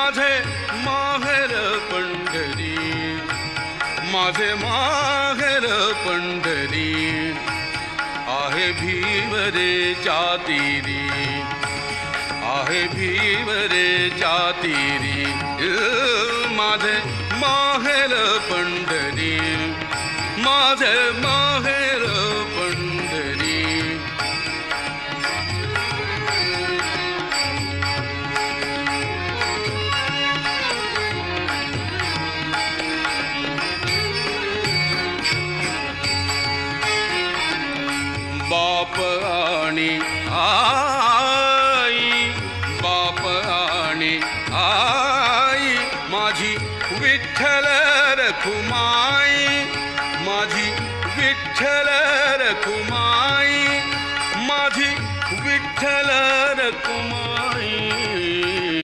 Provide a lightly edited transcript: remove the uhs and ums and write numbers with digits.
माझे माहेर पंढरी, माझे माहेर पंढरी, आहे भीवरेच्या तीरी, आहे भीवरेच्या तीरी, माझे माहेर पंढरी, माझे माहेर पंढरी. बाप आणि आई, बाप आणि आई,